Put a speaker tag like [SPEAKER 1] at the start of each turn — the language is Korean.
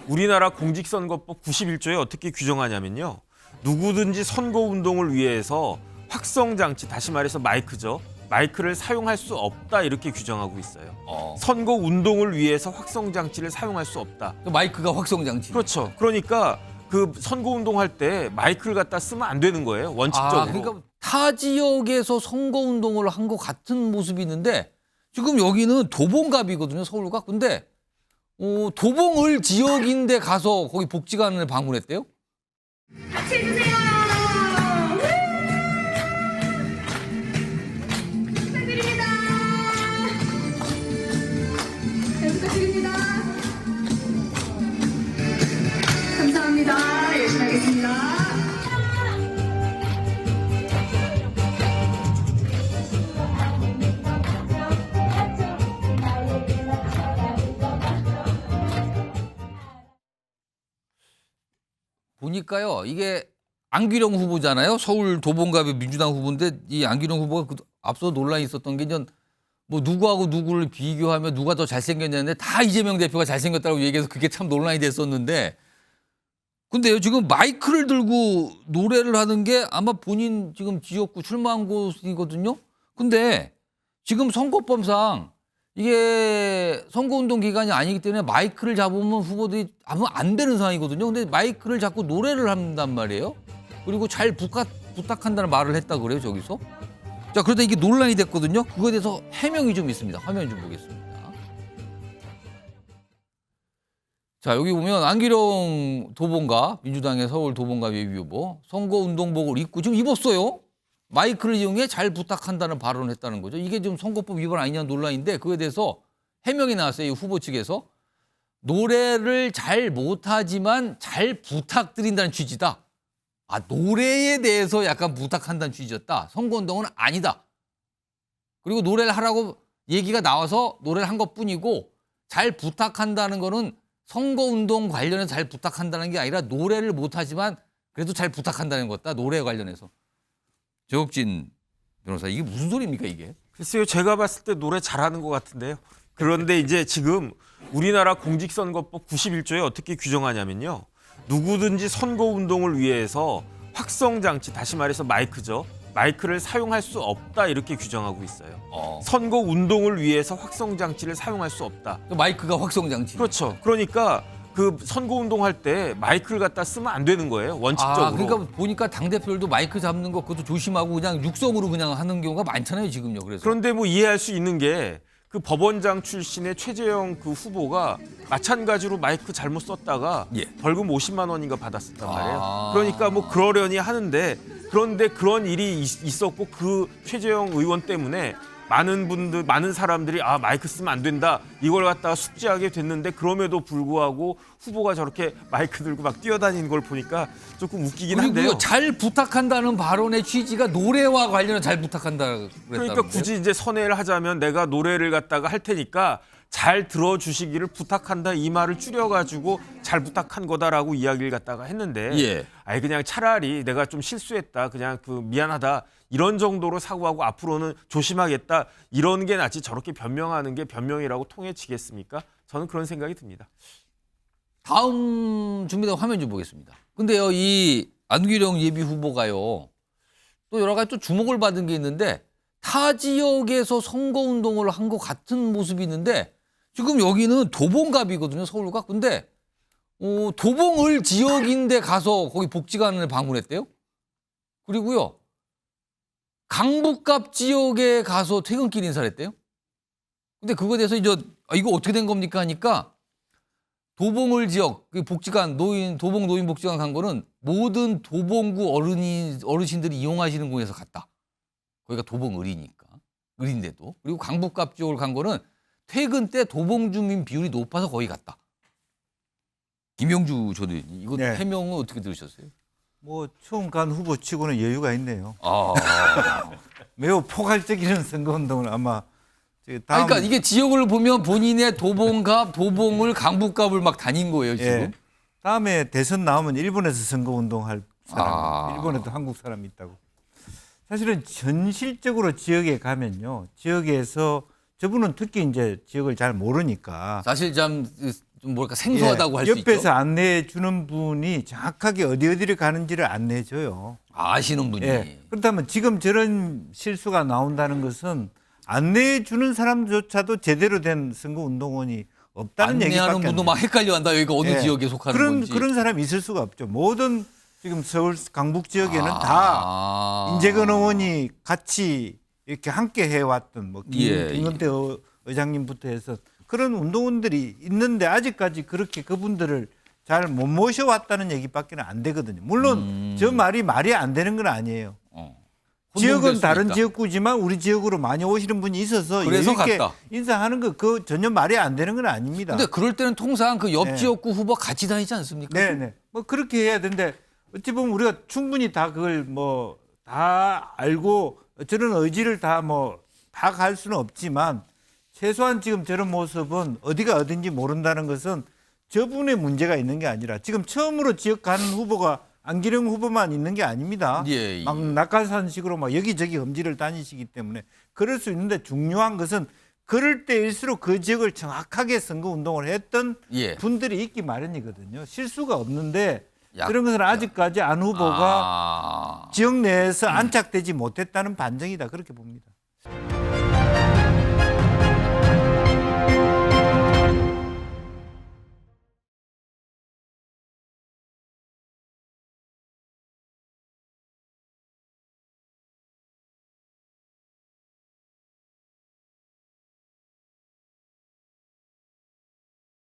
[SPEAKER 1] 우리나라 공직선거법 91조에 어떻게 규정하냐면요. 누구든지 선거운동을 위해서 확성장치, 다시 말해서 마이크죠. 마이크를 사용할 수 없다 이렇게 규정하고 있어요. 선거운동을 위해서 확성장치를 사용할 수 없다.
[SPEAKER 2] 마이크가 확성장치.
[SPEAKER 1] 그렇죠. 그러니까 그 선거운동할 때 마이크를 갖다 쓰면 안 되는 거예요. 원칙적으로.
[SPEAKER 2] 그러니까 타 지역에서 선거운동을 한 것 같은 모습이 있는데 지금 여기는 도봉갑이거든요, 서울과. 근데 도봉을 지역인데 가서 거기 복지관을 방문했대요?
[SPEAKER 3] 같이 해주세요. 축하드립니다. 잘 부탁드립니다. 감사합니다. 열심히 하겠습니다.
[SPEAKER 2] 보니까요, 이게 안규령 후보잖아요. 서울 도봉갑의 민주당 후보인데 이 안규령 후보가 앞서 논란이 있었던 게 이제 뭐 누구하고 누구를 비교하면 누가 더 잘생겼냐는데 다 이재명 대표가 잘생겼다고 얘기해서 그게 참 논란이 됐었는데 근데요, 지금 마이크를 들고 노래를 하는 게 아마 본인 지금 지역구 출마한 곳이거든요. 근데 지금 선거법상 이게 선거운동 기간이 아니기 때문에 마이크를 잡으면 후보들이 아무 안 되는 상황이거든요. 근데 마이크를 잡고 노래를 한단 말이에요. 그리고 잘 부탁한다는 말을 했다 그래요, 저기서. 자, 그러다 이게 논란이 됐거든요. 그거에 대해서 해명이 좀 있습니다. 화면 좀 보겠습니다. 자, 여기 보면 안기령 도봉갑, 민주당의 서울 도봉갑 예비후보 선거운동복을 입고 지금 입었어요. 마이크를 이용해 잘 부탁한다는 발언을 했다는 거죠. 이게 지금 선거법 위반 아니냐는 논란인데 그거에 대해서 해명이 나왔어요. 이 후보 측에서. 노래를 잘 못하지만 잘 부탁드린다는 취지다. 노래에 대해서 약간 부탁한다는 취지였다. 선거운동은 아니다. 그리고 노래를 하라고 얘기가 나와서 노래를 한 것뿐이고 잘 부탁한다는 거는 선거운동 관련해서 잘 부탁한다는 게 아니라 노래를 못하지만 그래도 잘 부탁한다는 거다. 노래에 관련해서. 조혁진 변호사, 이게 무슨 소리입니까, 이게?
[SPEAKER 1] 글쎄요, 제가 봤을 때 노래 잘하는 것 같은데요. 그런데 이제 지금 우리나라 공직선거법 91조에 어떻게 규정하냐면요. 누구든지 선거운동을 위해서 확성장치, 다시 말해서 마이크죠. 마이크를 사용할 수 없다 이렇게 규정하고 있어요. 선거운동을 위해서 확성장치를 사용할 수 없다.
[SPEAKER 2] 마이크가 확성장치.
[SPEAKER 1] 그렇죠. 그러니까 그 선거운동할 때 마이크를 갖다 쓰면 안 되는 거예요. 원칙적으로.
[SPEAKER 2] 그러니까 보니까 당대표들도 마이크 잡는 거 그것도 조심하고 그냥 육성으로 그냥 하는 경우가 많잖아요, 지금요. 그래서.
[SPEAKER 1] 그런데 뭐 이해할 수 있는 게 그 법원장 출신의 최재형 그 후보가 마찬가지로 마이크 잘못 썼다가 벌금 50만 원인가 받았었단 말이에요. 그러니까 뭐 그러려니 하는데 그런데 그런 일이 있었고 그 최재형 의원 때문에 많은 사람들이 마이크 쓰면 안 된다 이걸 갖다가 숙지하게 됐는데 그럼에도 불구하고 후보가 저렇게 마이크 들고 막 뛰어다니는 걸 보니까 조금 웃기긴 한데요.
[SPEAKER 2] 그리고 잘 부탁한다는 발언의 취지가 노래와 관련해서 잘 부탁한다
[SPEAKER 1] 그러니까 굳이 이제 선회를 하자면 내가 노래를 갖다가 할 테니까 잘 들어주시기를 부탁한다 이 말을 줄여가지고 잘 부탁한 거다라고 이야기를 갖다가 했는데 그냥 차라리 내가 좀 실수했다 그냥 미안하다 이런 정도로 사고하고 앞으로는 조심하겠다 이런 게 낫지 저렇게 변명하는 게 변명이라고 통해지겠습니까? 저는 그런 생각이 듭니다.
[SPEAKER 2] 다음 준비된 화면 좀 보겠습니다. 근데요, 이 안규령 예비 후보가요 또 여러 가지 또 주목을 받은 게 있는데 타 지역에서 선거운동을 한 것 같은 모습이 있는데 지금 여기는 도봉갑이거든요, 서울과. 근데 도봉을 지역인데 가서 거기 복지관을 방문했대요. 그리고요, 강북갑 지역에 가서 퇴근길 인사를 했대요. 근데 그거에 대해서 이제 이거 어떻게 된 겁니까 하니까 도봉을 지역 그 복지관 도봉 노인 복지관 간 거는 모든 도봉구 어르신들이 이용하시는 곳에서 갔다. 거기가 도봉을이니까 을인데도. 그리고 강북갑 지역을 간 거는 퇴근 때 도봉 주민 비율이 높아서 거기 갔다. 김영주 전 의원님, 이거 해명은 어떻게 들으셨어요?
[SPEAKER 4] 뭐 처음 간 후보치고는 여유가 있네요. 매우 포괄적인 선거운동을 아마
[SPEAKER 2] 그러니까 이게 지역을 보면 본인의 도봉갑, 도봉을, 강북갑을 막 다닌 거예요, 지금.
[SPEAKER 4] 다음에 대선 나오면 일본에서 선거운동할 사람, 일본에도 한국 사람이 있다고. 사실은 현실적으로 지역에 가면요, 지역에서 저분은 특히 이제 지역을 잘 모르니까
[SPEAKER 2] 사실 좀 좀 뭐랄까 생소하다고 할 수 있죠.
[SPEAKER 4] 옆에서 안내해 주는 분이 정확하게 어디를 가는지를 안내해 줘요.
[SPEAKER 2] 아시는 분이.
[SPEAKER 4] 예. 그렇다면 지금 저런 실수가 나온다는 것은 안내해 주는 사람조차도 제대로 된 선거운동원이 없다는 얘기밖에
[SPEAKER 2] 안내하는
[SPEAKER 4] 안
[SPEAKER 2] 분도
[SPEAKER 4] 돼요.
[SPEAKER 2] 막 헷갈려한다. 여기가 어느
[SPEAKER 4] 예.
[SPEAKER 2] 지역에 속하는
[SPEAKER 4] 그런
[SPEAKER 2] 건지.
[SPEAKER 4] 그런 사람이 있을 수가 없죠. 모든 지금 서울 강북 지역에는
[SPEAKER 2] 아.
[SPEAKER 4] 다 인재근 의원이 같이 이렇게 함께 해왔던 뭐
[SPEAKER 2] 예,
[SPEAKER 4] 김건태 의장님부터 해서 그런 운동원들이 있는데 아직까지 그렇게 그분들을 잘 못 모셔왔다는 얘기밖에는 안 되거든요. 물론 저 말이 안 되는 건 아니에요. 지역은
[SPEAKER 2] 혼동될
[SPEAKER 4] 다른
[SPEAKER 2] 수도 있다.
[SPEAKER 4] 지역구지만 우리 지역으로 많이 오시는 분이 있어서
[SPEAKER 2] 그래서
[SPEAKER 4] 이렇게
[SPEAKER 2] 갔다.
[SPEAKER 4] 인사하는 거 그 전혀 말이 안 되는 건 아닙니다.
[SPEAKER 2] 근데 그럴 때는 통상 그 옆
[SPEAKER 4] 네.
[SPEAKER 2] 지역구 후보 같이 다니지 않습니까?
[SPEAKER 4] 네네. 뭐 그렇게 해야 되는데 어찌 보면 우리가 충분히 다 그걸 뭐 다 알고 저런 의지를 다 뭐 파악할 수는 없지만 최소한 지금 저런 모습은 어디가 어딘지 모른다는 것은 저분의 문제가 있는 게 아니라 지금 처음으로 지역 가는 후보가 안기령 후보만 있는 게 아닙니다.
[SPEAKER 2] 예, 예.
[SPEAKER 4] 막 낙하산식으로 막 여기저기 험지를 다니시기 때문에 그럴 수 있는데 중요한 것은 그럴 때일수록 그 지역을 정확하게 선거운동을 했던
[SPEAKER 2] 예.
[SPEAKER 4] 분들이 있기 마련이거든요. 실수가 없는데
[SPEAKER 2] 약-
[SPEAKER 4] 그런 것은 아직까지 안 후보가
[SPEAKER 2] 아.
[SPEAKER 4] 지역 내에서 안착되지 못했다는 반증이다 그렇게 봅니다.